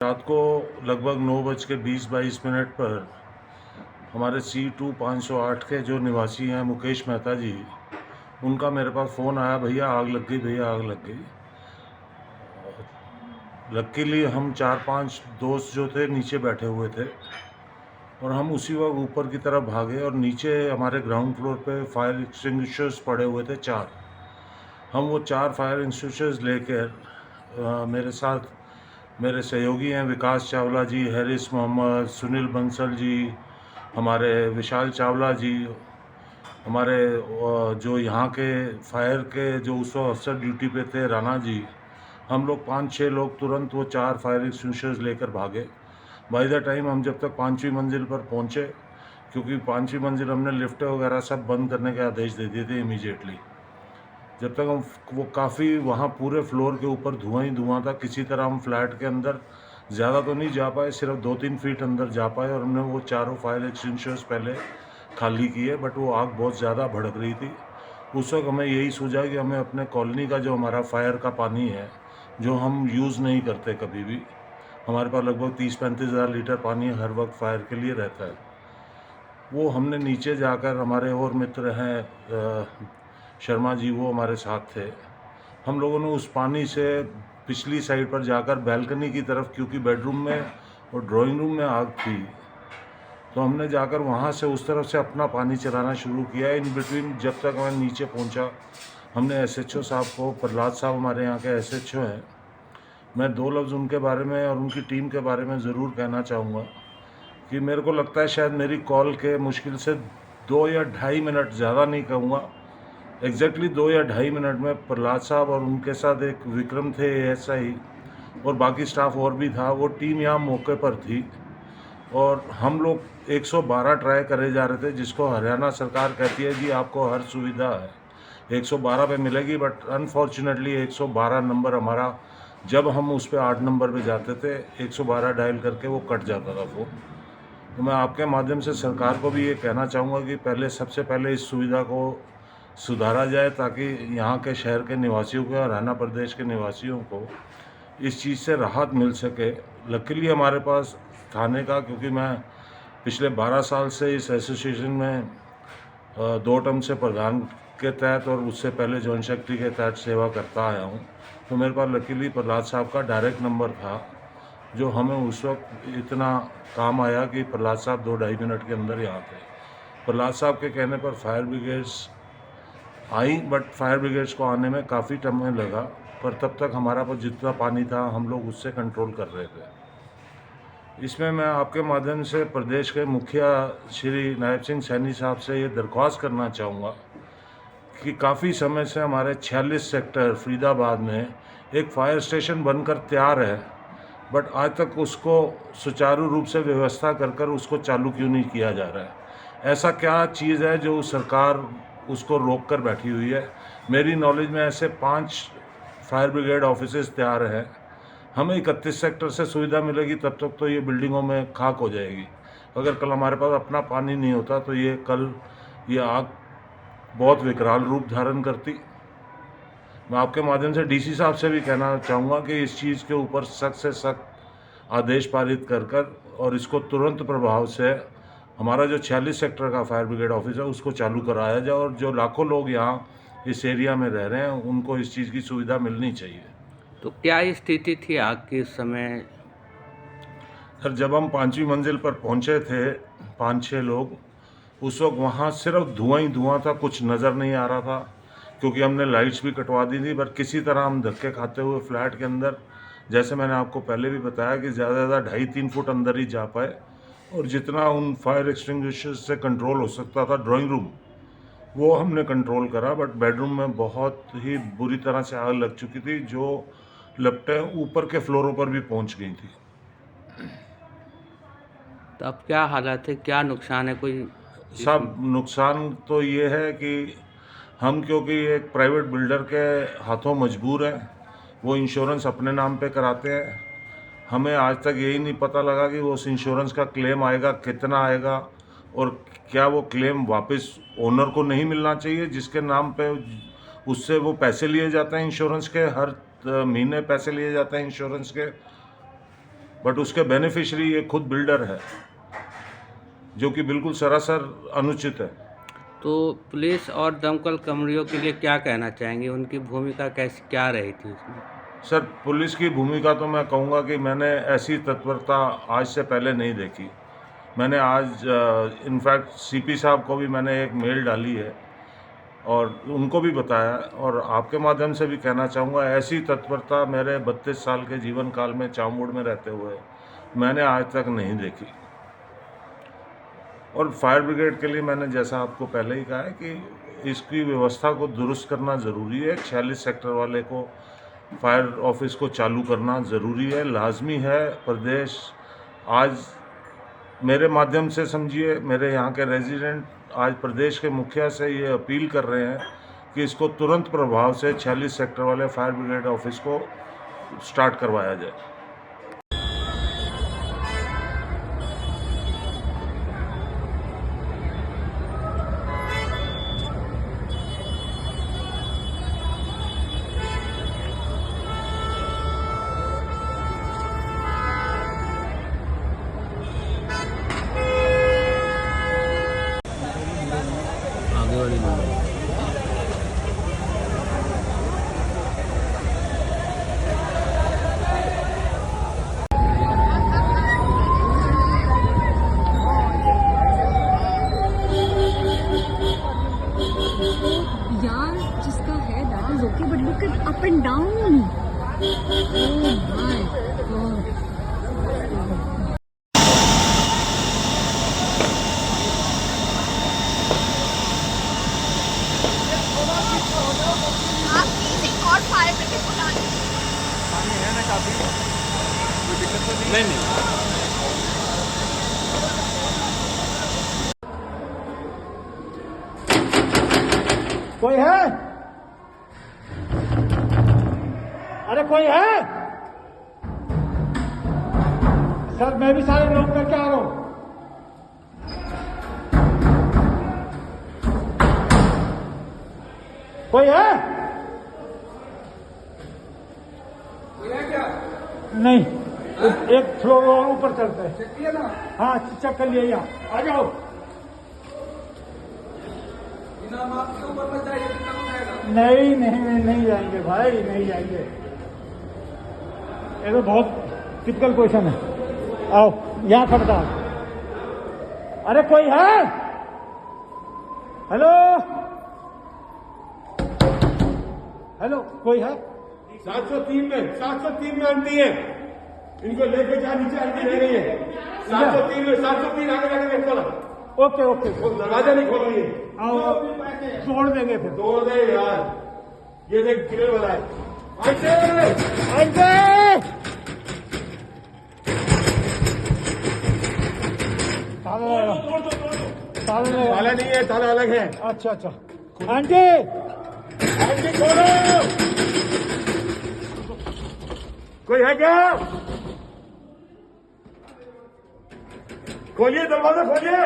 रात को लगभग 9:20-22 पर हमारे C2 508 के जो निवासी हैं मुकेश मेहता जी, उनका मेरे पास फ़ोन आया, भैया आग लग गई, भैया आग लग गई। लकीली हम 4-5 दोस्त जो थे नीचे बैठे हुए थे और हम उसी वक्त ऊपर की तरफ भागे और नीचे हमारे ग्राउंड फ्लोर पे फायर एक्सटिंग्विशर्स पड़े हुए थे 4। हम वो 4 फायर एक्सटिंग्विशर्स लेकर मेरे साथ मेरे सहयोगी हैं विकास चावला जी, हैरिस मोहम्मद, सुनील बंसल जी, हमारे विशाल चावला जी, हमारे जो यहाँ के फायर के जो उस वक्त अफसर ड्यूटी पे थे राणा जी, हम लोग 5-6 लोग तुरंत वो 4 फायर एक्सटिंग्विशर्स लेकर भागे। बाय द टाइम हम जब तक 5वीं मंजिल पर पहुँचे, क्योंकि 5वीं मंजिल हमने लिफ्टें वगैरह सब बंद करने के आदेश दे दिए थे इमीडिएटली। जब तक हम वो काफ़ी वहाँ पूरे फ्लोर के ऊपर धुआं ही धुआं था, किसी तरह हम फ्लैट के अंदर ज़्यादा तो नहीं जा पाए, सिर्फ 2-3 फीट अंदर जा पाए और हमने वो चारों फायर एक्सटिंग्विशर्स पहले खाली किए, बट वो आग बहुत ज़्यादा भड़क रही थी। उस वक्त हमें यही सूझा कि हमें अपने कॉलोनी का जो हमारा फायर का पानी है, जो हम यूज़ नहीं करते कभी भी, हमारे पास लगभग 30-35 हज़ार लीटर पानी हर वक्त फायर के लिए रहता है, वो हमने नीचे जाकर, हमारे और मित्र हैं शर्मा जी, वो हमारे साथ थे, हम लोगों ने उस पानी से पिछली साइड पर जाकर बैल्कनी की तरफ, क्योंकि बेडरूम में और ड्राइंग रूम में आग थी, तो हमने जाकर वहाँ से उस तरफ से अपना पानी चलाना शुरू किया। इन बिटवीन जब तक मैं नीचे पहुँचा, हमने एसएचओ साहब को, प्रहलाद साहब हमारे यहाँ के एसएचओ हैं, मैं 2 लफ्ज़ उनके बारे में और उनकी टीम के बारे में ज़रूर कहना चाहूँगा कि मेरे को लगता है शायद मेरी कॉल के मुश्किल से 2 या ढाई मिनट, ज़्यादा नहीं कहूँगा, एग्जैक्टली 2 या ढाई मिनट में प्रहलाद साहब और उनके साथ एक विक्रम थे एएसआई और बाकी स्टाफ और भी था, वो टीम यहाँ मौके पर थी और हम लोग 112 ट्राई करे जा रहे थे, जिसको हरियाणा सरकार कहती है जी आपको हर सुविधा है 112 पे मिलेगी, बट अनफॉर्चुनेटली 112 नंबर हमारा, जब हम उस पर 8 नंबर पे जाते थे 112 डायल करके वो कट जाता था फ़ोन। तो मैं आपके माध्यम से सरकार को भी ये कहना चाहूँगा कि पहले, सबसे पहले इस सुविधा को सुधारा जाए, ताकि यहाँ के शहर के निवासियों को, हरियाणा प्रदेश के निवासियों को इस चीज़ से राहत मिल सके। लकीली हमारे पास थाने का, क्योंकि मैं पिछले 12 साल से इस एसोसिएशन में 2 टर्म से प्रधान के तहत और उससे पहले जॉइंट सेक्रेटरी के तहत सेवा करता आया हूँ, तो मेरे पास लकीली प्रहलाद साहब का डायरेक्ट नंबर था, जो हमें उस वक्त इतना काम आया कि प्रहलाद साहब 2-ढाई मिनट के अंदर यहाँ थे। प्रहलाद साहब के कहने पर fire brigades I, but fire brigades को आने में काफ़ी समय लगा, पर तब तक हमारा पास जितना पानी था हम लोग उससे कंट्रोल कर रहे थे। इसमें मैं आपके माध्यम से प्रदेश के मुखिया श्री नायब सिंह सैनी साहब से ये दरख्वास्त करना चाहूँगा कि काफ़ी समय से हमारे 46 सेक्टर फरीदाबाद में एक फायर स्टेशन बनकर तैयार है, बट आज तक उसको सुचारू रूप से व्यवस्था कर उसको चालू क्यों नहीं किया जा रहा है। ऐसा क्या चीज़ है जो सरकार उसको रोक कर बैठी हुई है। मेरी नॉलेज में ऐसे 5 फायर ब्रिगेड ऑफिसेज तैयार हैं, हमें 31 सेक्टर से सुविधा मिलेगी, तब तक तो ये बिल्डिंगों में खाक हो जाएगी। अगर कल हमारे पास अपना पानी नहीं होता तो ये आग बहुत विकराल रूप धारण करती। मैं आपके माध्यम से डीसी साहब से भी कहना चाहूँगा कि इस चीज़ के ऊपर सख्त से सख्त आदेश पारित कर और इसको तुरंत प्रभाव से हमारा जो 46 सेक्टर का फायर ब्रिगेड ऑफिस है उसको चालू कराया जाए, और जो लाखों लोग यहाँ इस एरिया में रह रहे हैं उनको इस चीज़ की सुविधा मिलनी चाहिए। तो क्या स्थिति थी आग के समय? सर, जब हम 5वीं मंजिल पर पहुँचे थे 5-6 लोग, उस वक्त वहाँ सिर्फ धुआं ही धुआं था, कुछ नज़र नहीं आ रहा था, क्योंकि हमने लाइट्स भी कटवा दी थी, पर किसी तरह हम धक्के खाते हुए फ्लैट के अंदर, जैसे मैंने आपको पहले भी बताया कि ज़्यादा से ज़्यादा 2.5-3 फुट अंदर ही जा पाए, और जितना उन फायर एक्सटिंग्विशर्स से कंट्रोल हो सकता था ड्राइंग रूम, वो हमने कंट्रोल करा, बट बेडरूम में बहुत ही बुरी तरह से आग लग चुकी थी, जो लपटें ऊपर के फ्लोरों पर भी पहुंच गई थी। तो अब क्या हालात है, क्या नुकसान है कोई? सब नुकसान तो ये है कि हम, क्योंकि एक प्राइवेट बिल्डर के हाथों मजबूर हैं, वो इंश्योरेंस अपने नाम पे कराते हैं, हमें आज तक यही नहीं पता लगा कि वो उस इंश्योरेंस का क्लेम आएगा, कितना आएगा, और क्या वो क्लेम वापस ओनर को नहीं मिलना चाहिए जिसके नाम पे उससे वो पैसे लिए जाते हैं इंश्योरेंस के, हर महीने पैसे लिए जाते हैं इंश्योरेंस के। बट उसके बेनिफिशियरी ये खुद बिल्डर है, जो कि बिल्कुल सरासर अनुचित है। तो पुलिस और दमकल कर्मियों के लिए क्या कहना चाहेंगे, उनकी भूमिका कैसी क्या रही थी उसमें? सर, पुलिस की भूमिका तो मैं कहूँगा कि मैंने ऐसी तत्परता आज से पहले नहीं देखी। मैंने आज इनफैक्ट सीपी साहब को भी मैंने एक मेल डाली है और उनको भी बताया, और आपके माध्यम से भी कहना चाहूँगा, ऐसी तत्परता मेरे 32 साल के जीवन काल में चामुंड में रहते हुए मैंने आज तक नहीं देखी। और फायर ब्रिगेड के लिए मैंने जैसा आपको पहले ही कहा है कि इसकी व्यवस्था को दुरुस्त करना ज़रूरी है। 46 सेक्टर वाले को फायर ऑफिस को चालू करना ज़रूरी है, लाजमी है। प्रदेश आज मेरे माध्यम से समझिए, मेरे यहाँ के रेजिडेंट आज प्रदेश के मुखिया से ये अपील कर रहे हैं कि इसको तुरंत प्रभाव से 46 सेक्टर वाले फायर ब्रिगेड ऑफिस को स्टार्ट करवाया जाए। आगे वाली यार जिसका है that is okay but look at up and down oh my God आप प्लीज एक और फायर ब्रिगेड बुला लीजिए। कोई है? अरे कोई है? सर मैं भी सारे लोग करके आ रहा हूं। कोई है? नहीं, एक फ्लोर और ऊपर चलते हैं। चेक किया ना? हाँ चेक कर लिया। यहाँ आ जाओ। नहीं नहीं नहीं जाएंगे भाई, नहीं जाएंगे। ये तो बहुत टिपिकल क्वेश्चन है। आओ यहाँ खड़ता। अरे कोई है? हेलो हेलो, कोई है? 703 में आंटी है, इनको लेके जा, नीचे आंटी रह रही है। 703 आगे जाके देखो ना। ओके ओके, वो दरवाजा नहीं खोल रही है। आओ छोड़ देंगे फिर। तोड़ दे यार, ये देख गिरे वाला है। आंटी आंटी ताला ताला नहीं है, ताला अलग है। अच्छा अच्छा, आंटी आंटी खोलो, कोई है क्या? खोलिए दरवाजा, खोलिए।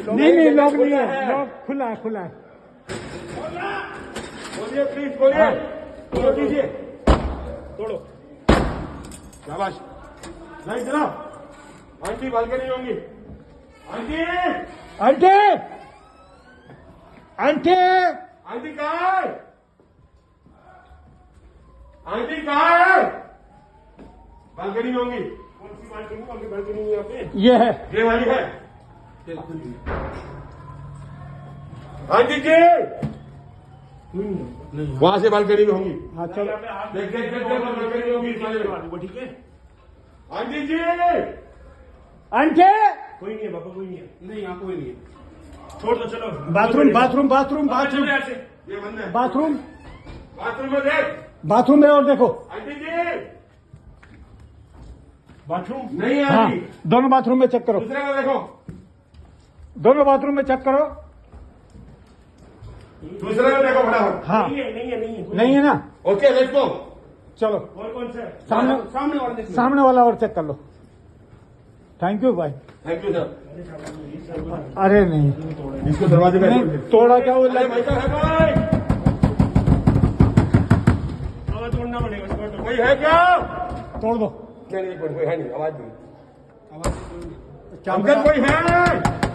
नहीं नहीं लॉक नहीं है, लॉक खुला है, खुला है। खोलिए प्लीज, खोलिए। तोड़ दीजिए, तोड़ो। शाबाश, लाइट जलाओ। आंटी बालकनी होंगी। आंटी आंटी आंटी आंटी कहाँ है? आंटी कहाँ है? बालकनी में होंगी। कौन सी बालकनी? कौन सी बालकनी है यहाँ पे? ये है। ये वाली है। आंटी जी वहां से बालकनी में होंगी। हाँ चलो, देख देख देख देख, बालकनी में होंगी इस वाले में। वो ठीक है। आंटी जी आंटी कोई नहीं है बाबा, कोई नहीं है। नहीं यहाँ कोई नहीं है। छोड़ दो, चलो। बाथरूम बाथरूम बाथरूम बाथरूम ये बंद है। बाथरूम बाथरूम में देख। बाथरूम में और देखो। आंटी जी बाथरूम नहीं है। हाँ आंटी दोनों बाथरूम में चेक करो, दूसरे को देखो। दोनों बाथरूम में चेक करो। दूसरे को देखो फटाफट। हाँ नहीं है ना? Okay let's go. चलो और कौन सा? सामने सामने वाला और चेक कर लो। थैंक यू भाई। Thank you sir. अरे नहीं इसको दरवाजे में नहीं, तोड़ा क्या वो अरे भाई साहब है भाई। तोड़ना पड़ेगा। कोई है क्या? तोड़ दो। नहीं कोई है नहीं, आवाज नहीं। क्या अंदर कोई है?